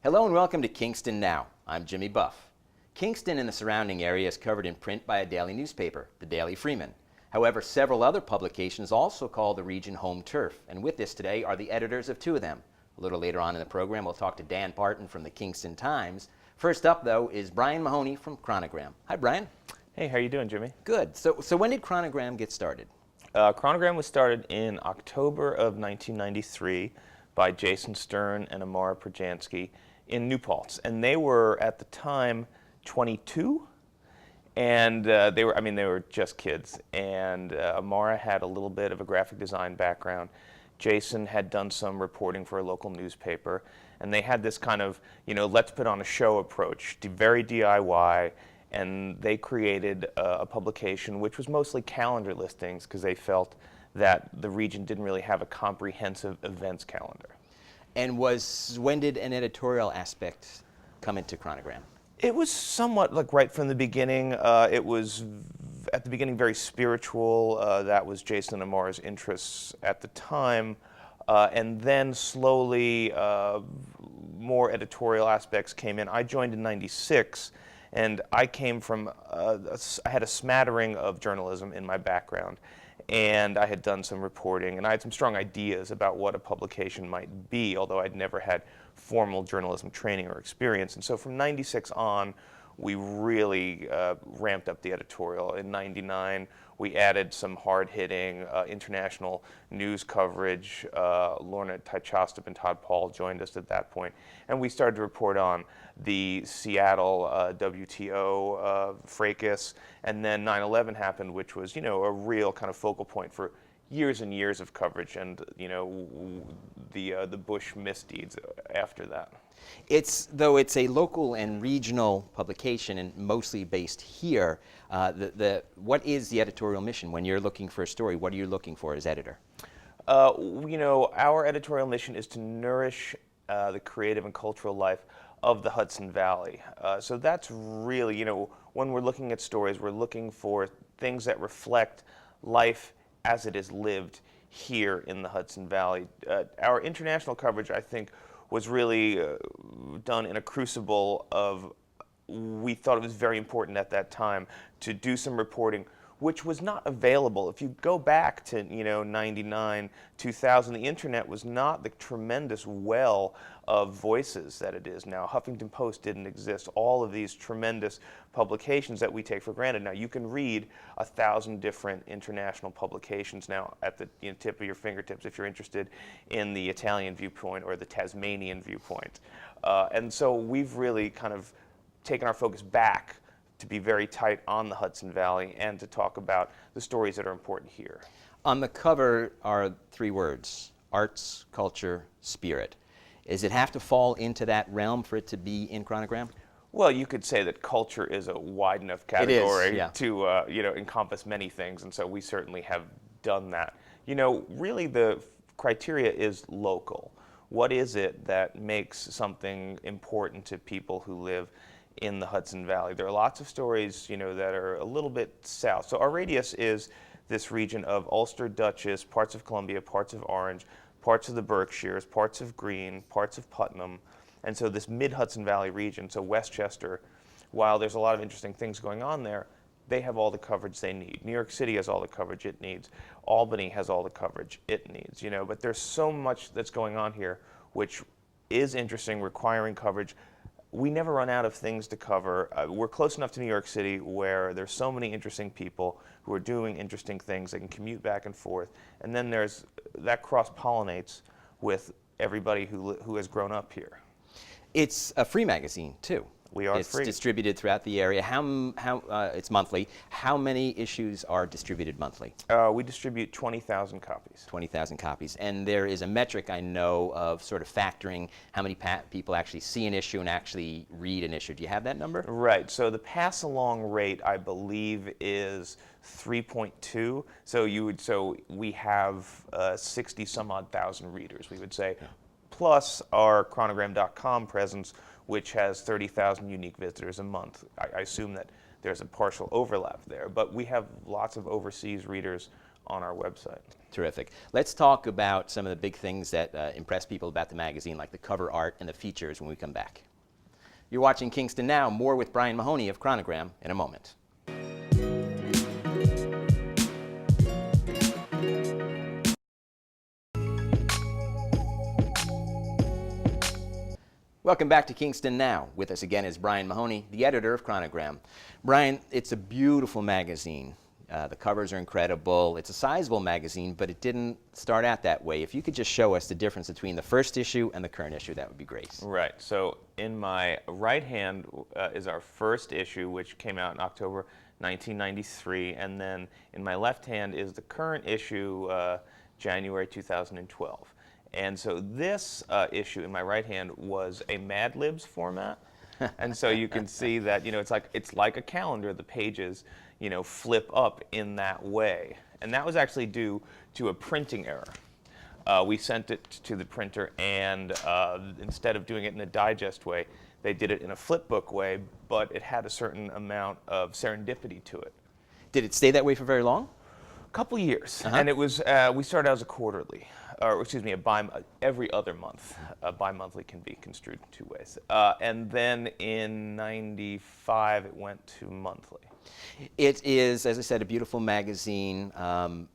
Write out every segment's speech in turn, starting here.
Hello and welcome to Kingston Now. I'm Jimmy Buff. Kingston and the surrounding area is covered in print by a daily newspaper, the Daily Freeman. However, several other publications also call the region home turf, and with us today are the editors of two of them. A little later on in the program, we'll talk to Dan Barton from the Kingston Times. First up, though, is Brian Mahoney from Chronogram. Hi, Brian. Hey, how are you doing, Jimmy? Good. So when did Chronogram get started? Chronogram was started in October of 1993 by Jason Stern and Amara Perjansky in New Paltz, and they were at the time 22, and they were just kids. And Amara had a little bit of a graphic design background. Jason had done some reporting for a local newspaper, and they had this kind of, let's put on a show approach, very DIY. And they created a publication which was mostly calendar listings because they felt that the region didn't really have a comprehensive events calendar. And when did an editorial aspect come into Chronogram? It was somewhat like right from the beginning. It was at the beginning very spiritual. That was Jason and Amara's interests at the time. And then slowly more editorial aspects came in. I joined in '96. And I came from, I had a smattering of journalism in my background, and I had done some reporting, and I had some strong ideas about what a publication might be, although I'd never had formal journalism training or experience. And so from '96 on, we really ramped up the editorial. In '99, we added some hard-hitting international news coverage. Lorna Teichostap and Todd Paul joined us at that point, and we started to report on the Seattle WTO fracas, and then 9/11 happened, which was, a real kind of focal point for years and years of coverage, and the Bush misdeeds after that. Though it's a local and regional publication and mostly based here, what is the editorial mission? When you're looking for a story, what are you looking for as editor? Our editorial mission is to nourish the creative and cultural life of the Hudson Valley. So that's really, when we're looking at stories, we're looking for things that reflect life as it is lived here in the Hudson Valley. Our international coverage, I think, was really done in a crucible of, we thought it was very important at that time to do some reporting which was not available. If you go back to 99, 2000, the internet was not the tremendous well of voices that it is now. Huffington Post didn't exist. All of these tremendous publications that we take for granted. Now you can read 1,000 different international publications now at the tip of your fingertips if you're interested in the Italian viewpoint or the Tasmanian viewpoint. And so we've really kind of taken our focus back to be very tight on the Hudson Valley and to talk about the stories that are important here. On the cover are three words: arts, culture, spirit. Does it have to fall into that realm for it to be in Chronogram? Well, you could say that culture is a wide enough category to encompass many things, and so we certainly have done that. Really the criteria is local. What is it that makes something important to people who live in the Hudson Valley? There are lots of stories, that are a little bit south. So our radius is this region of Ulster, Dutchess, parts of Columbia, parts of Orange, parts of the Berkshires, parts of Greene, parts of Putnam, and so this mid-Hudson Valley region, so Westchester, while there's a lot of interesting things going on there, they have all the coverage they need. New York City has all the coverage it needs. Albany has all the coverage it needs, but there's so much that's going on here which is interesting, requiring coverage. We never run out of things to cover. We're close enough to New York City where there's so many interesting people who are doing interesting things. They can commute back and forth. And then that cross-pollinates with everybody who has grown up here. It's a free magazine, too. We are it's free. It's distributed throughout the area. It's monthly. How many issues are distributed monthly? We distribute 20,000 copies. 20,000 copies. And there is a metric I know of sort of factoring how many people actually see an issue and actually read an issue. Do you have that number? Right. So the pass-along rate, I believe, is 3.2. So we have 60 some odd thousand readers, we would say, plus our chronogram.com presence, which has 30,000 unique visitors a month. I assume that there's a partial overlap there, but we have lots of overseas readers on our website. Terrific. Let's talk about some of the big things that impress people about the magazine, like the cover art and the features when we come back. You're watching Kingston Now. More with Brian Mahoney of Chronogram in a moment. Welcome back to Kingston Now. With us again is Brian Mahoney, the editor of Chronogram. Brian, it's a beautiful magazine. The covers are incredible. It's a sizable magazine, but it didn't start out that way. If you could just show us the difference between the first issue and the current issue, that would be great. Right. So in my right hand is our first issue, which came out in October 1993, and then in my left hand is the current issue, January 2012. And so this issue in my right hand was a Mad Libs format, and so you can see that it's like a calendar. The pages flip up in that way, and that was actually due to a printing error. We sent it to the printer, and instead of doing it in a digest way, they did it in a flipbook way, but it had a certain amount of serendipity to it. Did it stay that way for very long? A couple years, and it was we started out as a quarterly. Or excuse me, every other month. Bi-monthly can be construed two ways. And then in '95, it went to monthly. It is, as I said, a beautiful magazine.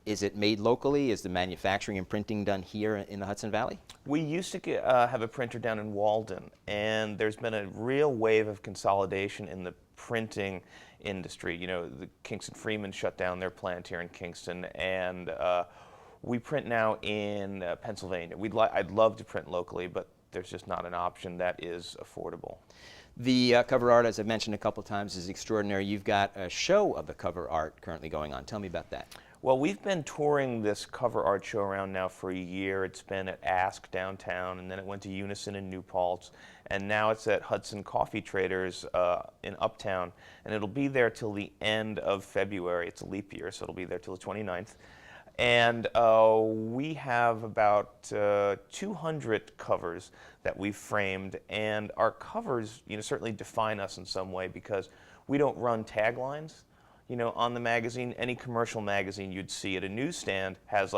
Is it made locally? Is the manufacturing and printing done here in the Hudson Valley? We used to have a printer down in Walden, and there's been a real wave of consolidation in the printing industry. The Kingston Freeman shut down their plant here in Kingston, and we print now in Pennsylvania. I'd love to print locally, but there's just not an option that is affordable. The cover art, as I've mentioned a couple times, is extraordinary. You've got a show of the cover art currently going on. Tell me about that. Well, we've been touring this cover art show around now for a year. It's been at Ask downtown, and then it went to Unison in New Paltz, and now it's at Hudson Coffee Traders in Uptown, and it'll be there till the end of February. It's a leap year, so it'll be there till the 29th. And we have about 200 covers that we've framed, and our covers, certainly define us in some way because we don't run taglines, on the magazine. Any commercial magazine you'd see at a newsstand has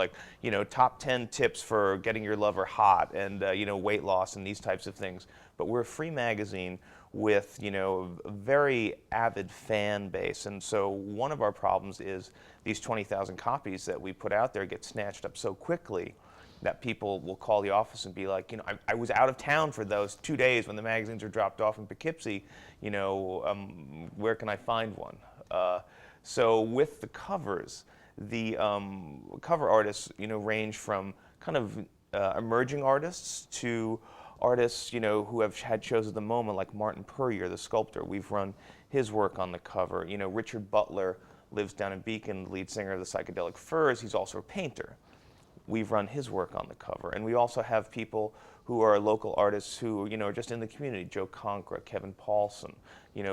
top 10 tips for getting your lover hot and weight loss and these types of things. But we're a free magazine with a very avid fan base, and so one of our problems is these 20,000 copies that we put out there get snatched up so quickly that people will call the office and be like, I was out of town for those 2 days when the magazines are dropped off in Poughkeepsie, where can I find one? So with the covers, the cover artists range from kind of emerging artists to artists, who have had shows at the moment, like Martin Puryear, the sculptor. We've run his work on the cover. Richard Butler lives down in Beacon, the lead singer of the Psychedelic Furs. He's also a painter. We've run his work on the cover. And we also have people who are local artists who, are just in the community. Joe Conkra, Kevin Paulson,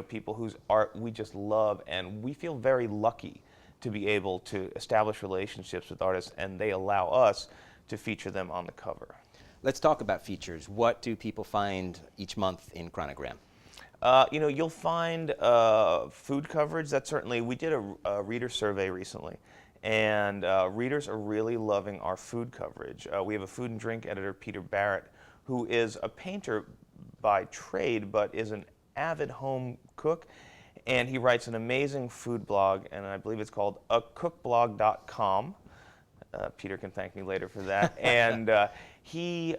people whose art we just love. And we feel very lucky to be able to establish relationships with artists, and they allow us to feature them on the cover. Let's talk about features. What do people find each month in Chronogram? You'll find food coverage. That's certainly, we did a reader survey recently, and readers are really loving our food coverage. We have a food and drink editor, Peter Barrett, who is a painter by trade, but is an avid home cook, and he writes an amazing food blog, and I believe it's called acookblog.com. Peter can thank me later for that. And he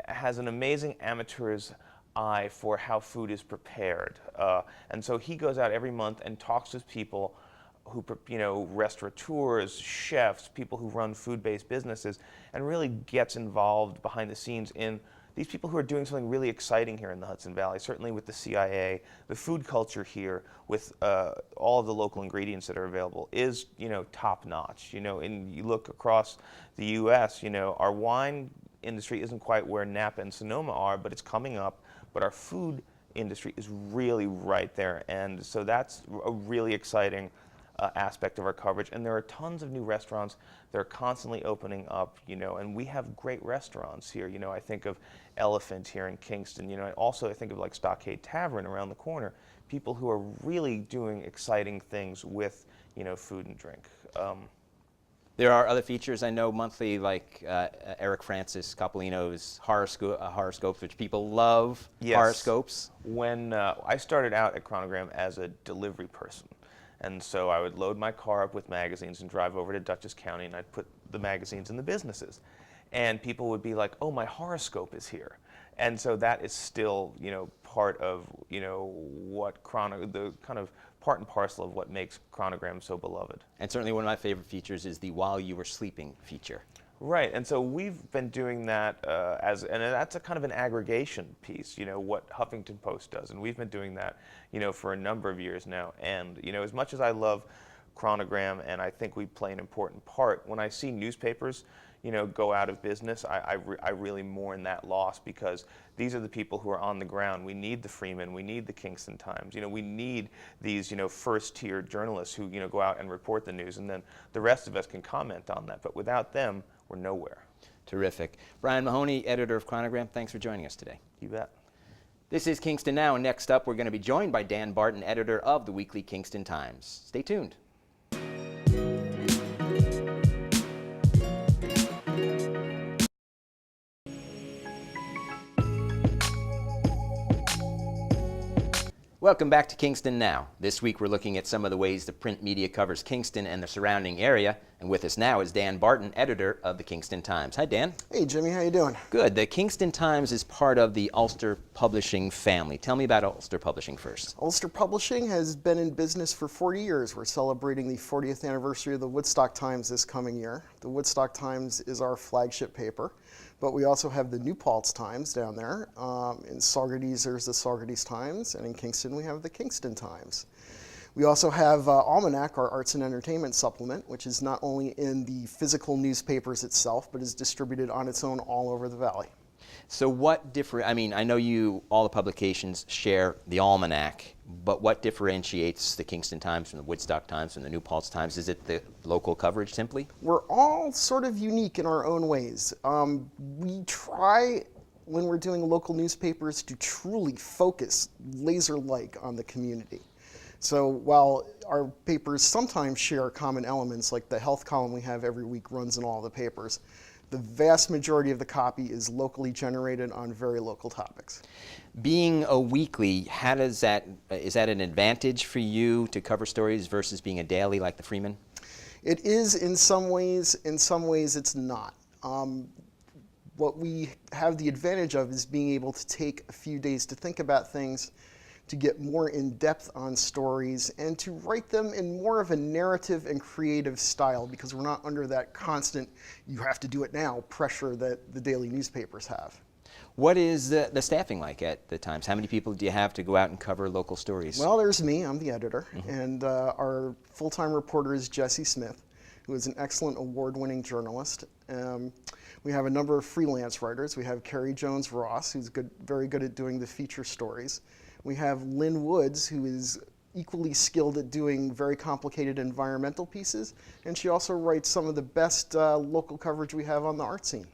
has an amazing amateur's eye for how food is prepared. And so he goes out every month and talks with people who, restaurateurs, chefs, people who run food-based businesses, and really gets involved behind the scenes in these people who are doing something really exciting here in the Hudson Valley, certainly with the CIA. The food culture here, with all of the local ingredients that are available, is top-notch. And you look across the U.S., our wine industry isn't quite where Napa and Sonoma are, but it's coming up. But our food industry is really right there, and so that's a really exciting aspect of our coverage. And there are tons of new restaurants that are constantly opening up, and we have great restaurants here. I think of Elephant here in Kingston. I think of like Stockade Tavern around the corner. People who are really doing exciting things with, food and drink. There are other features I know monthly, like Eric Francis Coppolino's horoscopes, which people love. Yes. Horoscopes. When I started out at Chronogram as a delivery person, and so I would load my car up with magazines and drive over to Dutchess County, and I'd put the magazines in the businesses. And people would be like, oh, my horoscope is here. And so that is still, part of, what the kind of part and parcel of what makes Chronogram so beloved. And certainly one of my favorite features is the While You Were Sleeping feature. Right, and so we've been doing that and that's a kind of an aggregation piece, what Huffington Post does, and we've been doing that, for a number of years now. And as much as I love Chronogram, and I think we play an important part, when I see newspapers, go out of business, I really mourn that loss, because these are the people who are on the ground. We need the Freeman, we need the Kingston Times, we need these, first-tier journalists who, go out and report the news, and then the rest of us can comment on that. But without them, we're nowhere. Terrific. Brian Mahoney, editor of Chronogram, thanks for joining us today. You bet. This is Kingston Now, and next up we're going to be joined by Dan Barton, editor of the weekly Kingston Times. Stay tuned. Welcome back to Kingston Now. This week we're looking at some of the ways the print media covers Kingston and the surrounding area. And with us now is Dan Barton, editor of the Kingston Times. Hi, Dan. Hey, Jimmy. How you doing? Good. The Kingston Times is part of the Ulster Publishing family. Tell me about Ulster Publishing first. Ulster Publishing has been in business for 40 years. We're celebrating the 40th anniversary of the Woodstock Times this coming year. The Woodstock Times is our flagship paper, but we also have the New Paltz Times down there. In Saugerties, there's the Saugerties Times, and in Kingston, we have the Kingston Times. We also have Almanac, our arts and entertainment supplement, which is not only in the physical newspapers itself, but is distributed on its own all over the valley. So what I know all the publications share the Almanac, but what differentiates the Kingston Times from the Woodstock Times and the New Paltz Times? Is it the local coverage simply? We're all sort of unique in our own ways. We try, when we're doing local newspapers, to truly focus laser-like on the community. So while our papers sometimes share common elements, like the health column we have every week runs in all the papers, the vast majority of the copy is locally generated on very local topics. Being a weekly, is that an advantage for you to cover stories versus being a daily like the Freeman? It is in some ways it's not. What we have the advantage of is being able to take a few days to think about things, to get more in depth on stories, and to write them in more of a narrative and creative style, because we're not under that constant, you have to do it now, pressure that the daily newspapers have. What is the staffing like at the Times? How many people do you have to go out and cover local stories? Well, there's me, I'm the editor, and our full-time reporter is Jesse Smith, who is an excellent award-winning journalist. We have a number of freelance writers. We have Carrie Jones-Ross, who's very good at doing the feature stories. We have Lynn Woods, who is equally skilled at doing very complicated environmental pieces, and she also writes some of the best local coverage we have on the art scene.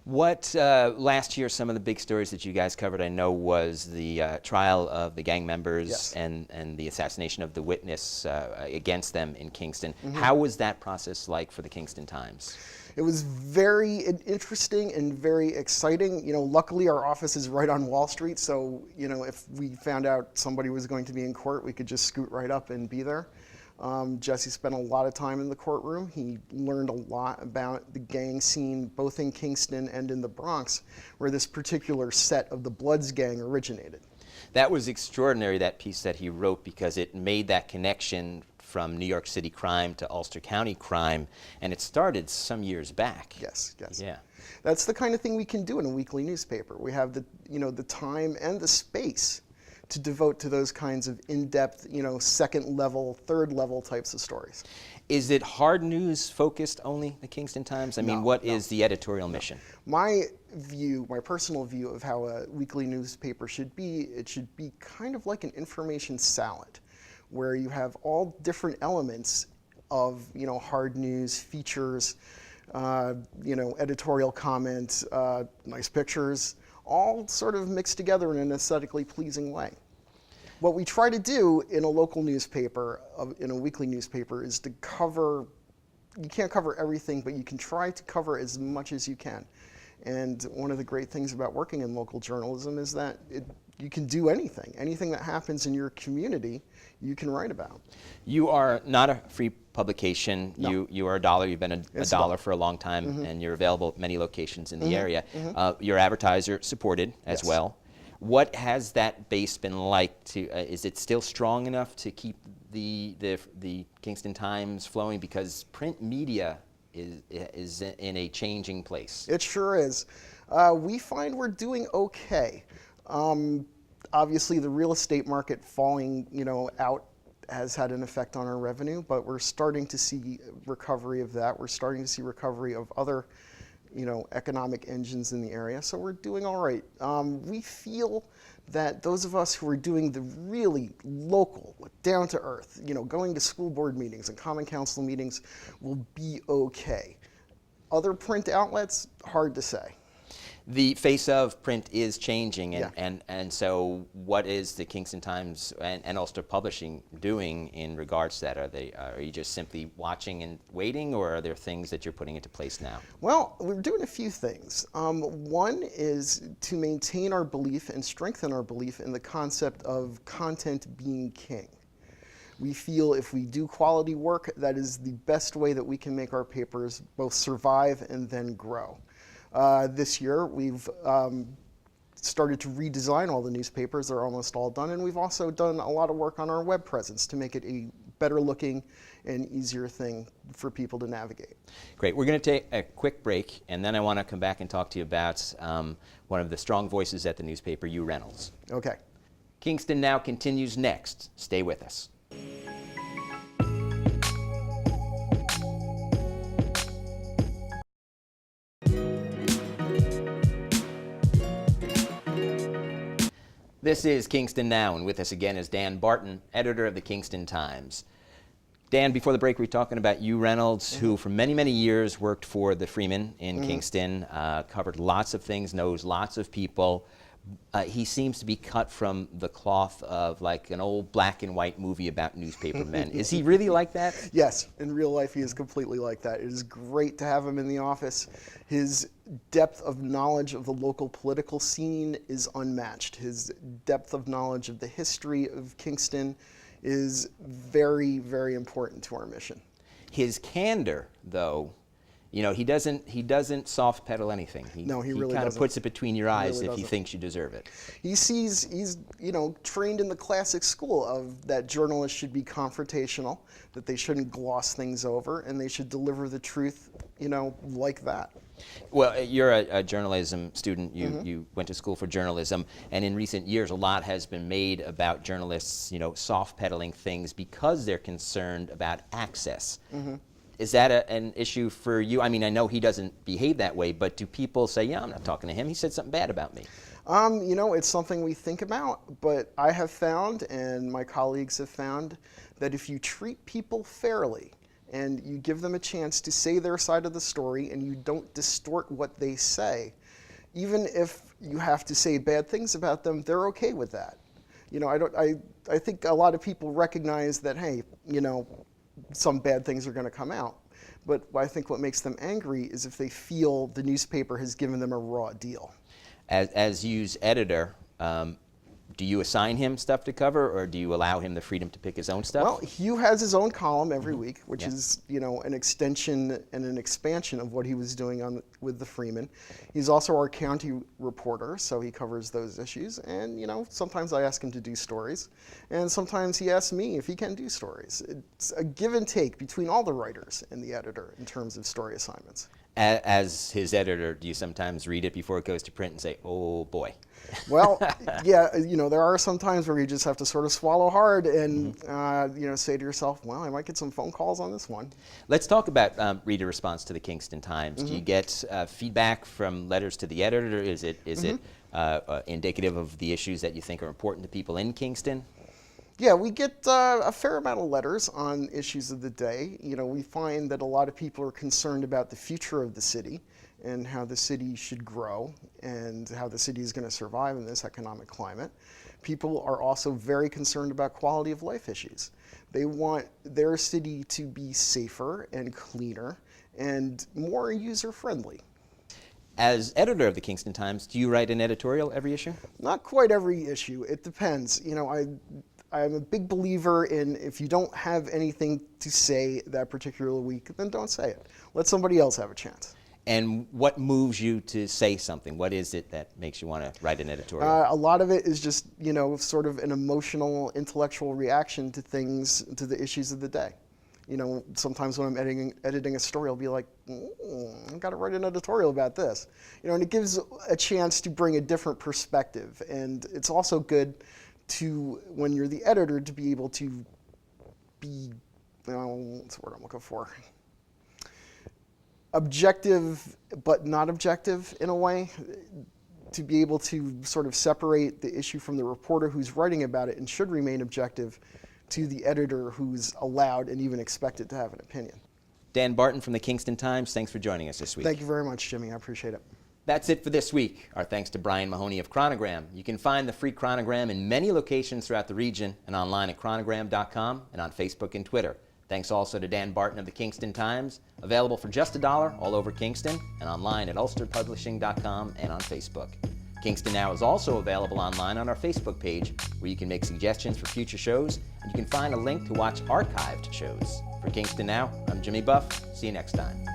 What, last year, some of the big stories that you guys covered, I know, was the trial of the gang members. Yes. and the assassination of the witness against them in Kingston. How was that process like for the Kingston Times? It was very interesting and very exciting. Luckily our office is right on Wall Street, so if we found out somebody was going to be in court, we could just scoot right up and be there. Jesse spent a lot of time in the courtroom. He learned a lot about the gang scene, both in Kingston and in the Bronx, where this particular set of the Bloods gang originated. That was extraordinary, that piece that he wrote, because it made that connection from New York City crime to Ulster County crime, and it started some years back. Yes. Yeah. That's the kind of thing we can do in a weekly newspaper. We have the time and the space to devote to those kinds of in-depth, second level, third level types of stories. Is it hard news focused only, the Kingston Times? I mean, what is the editorial mission? My personal view of how a weekly newspaper should be, it should be kind of like an information salad, where you have all different elements of, hard news, features, editorial comment, nice pictures, all sort of mixed together in an aesthetically pleasing way. What we try to do in a local newspaper, in a weekly newspaper, is to cover you can't cover everything, but you can try to cover as much as you can. And one of the great things about working in local journalism is that you can do anything. Anything that happens in your community, you can write about. You are not a free publication. No. You are a dollar. You've been a It's dollar $1. for a long time, and you're available at many locations in the area. Mm-hmm. You're advertiser supported as Yes. well. What has that base been like? Is it still strong enough to keep the Kingston Times flowing? Because print media is in a changing place. It sure is. We find we're doing okay. Obviously, the real estate market falling, out has had an effect on our revenue, but we're starting to see recovery of that. We're starting to see recovery of other, economic engines in the area. So we're doing all right. We feel that those of us who are doing the really local, down to earth, going to school board meetings and common council meetings will be okay. Other print outlets, hard to say. The face of print is changing, Yeah. and so what is the Kingston Times and Ulster Publishing doing in regards to that? Are you just simply watching and waiting, or are there things that you're putting into place now? Well, we're doing a few things. One is to maintain our belief and strengthen our belief in the concept of content being king. We feel if we do quality work, that is the best way that we can make our papers both survive and then grow. This year, we've started to redesign all the newspapers. They're almost all done. And we've also done a lot of work on our web presence to make it a better looking and easier thing for people to navigate. Great. We're going to take a quick break, and then I want to come back and talk to you about one of the strong voices at the newspaper, Hugh Reynolds. Okay. Kingston Now continues next. Stay with us. This is Kingston Now, and with us again is Dan Barton, editor of the Kingston Times. Dan, before the break, we were talking about Hugh Reynolds, who for many, many years worked for the Freeman in Kingston, covered lots of things, knows lots of people. He seems to be cut from the cloth of like an old black and white movie about newspaper men. Is he really like that? Yes, in real life he is completely like that. It is great to have him in the office. His depth of knowledge of the local political scene is unmatched. His depth of knowledge of the history of Kingston is very, very important to our mission. His candor, though, he doesn't soft pedal anything. No, he really kind of doesn't. puts it between your eyes really if he doesn't. thinks you deserve it. He's trained in the classic school of that journalists should be confrontational, that they shouldn't gloss things over, and they should deliver the truth, like that. Well, you're a journalism student. You went to school for journalism, and in recent years, a lot has been made about journalists, soft pedaling things because they're concerned about access. Is that an issue for you? I mean, I know he doesn't behave that way, but do people say, yeah, I'm not talking to him, he said something bad about me? It's something we think about, but I have found, and my colleagues have found, that if you treat people fairly and you give them a chance to say their side of the story and you don't distort what they say, even if you have to say bad things about them, they're okay with that. I think a lot of people recognize that, hey, some bad things are going to come out. But I think what makes them angry is if they feel the newspaper has given them a raw deal. As Hugh's editor, do you assign him stuff to cover, or do you allow him the freedom to pick his own stuff? Well, Hugh has his own column every week, which is an extension and an expansion of what he was doing with the Freeman. He's also our county reporter, so he covers those issues. And sometimes I ask him to do stories, and sometimes he asks me if he can do stories. It's a give and take between all the writers and the editor in terms of story assignments. As his editor, do you sometimes read it before it goes to print and say, oh boy? Well, yeah, there are some times where you just have to sort of swallow hard and, say to yourself, well, I might get some phone calls on this one. Let's talk about reader response to the Kingston Times. Do you get feedback from letters to the editor? Is it indicative of the issues that you think are important to people in Kingston? Yeah, we get a fair amount of letters on issues of the day. We find that a lot of people are concerned about the future of the city and how the city should grow and how the city is going to survive in this economic climate. People are also very concerned about quality of life issues. They want their city to be safer and cleaner and more user-friendly. As editor of the Kingston Times, do you write an editorial every issue? Not quite every issue. It depends. You know, I'm a big believer in if you don't have anything to say that particular week, then don't say it. Let somebody else have a chance. And what moves you to say something? What is it that makes you want to write an editorial? A lot of it is just, you know, sort of an emotional, intellectual reaction to things, to the issues of the day. You know, sometimes when I'm editing a story, I'll be like, I've got to write an editorial about this. You know, and it gives a chance to bring a different perspective. And it's also good to, when you're the editor, to be able to be, what's the word I'm looking for? Objective, but not objective in a way. To be able to sort of separate the issue from the reporter who's writing about it and should remain objective to the editor who's allowed and even expected to have an opinion. Dan Barton from the Kingston Times, thanks for joining us this week. Thank you very much, Jimmy. I appreciate it. That's it for this week. Our thanks to Brian Mahoney of Chronogram. You can find the free Chronogram in many locations throughout the region and online at chronogram.com and on Facebook and Twitter. Thanks also to Dan Barton of the Kingston Times, available for just $1 all over Kingston and online at ulsterpublishing.com and on Facebook. Kingston Now is also available online on our Facebook page, where you can make suggestions for future shows, and you can find a link to watch archived shows. For Kingston Now, I'm Jimmy Buff. See you next time.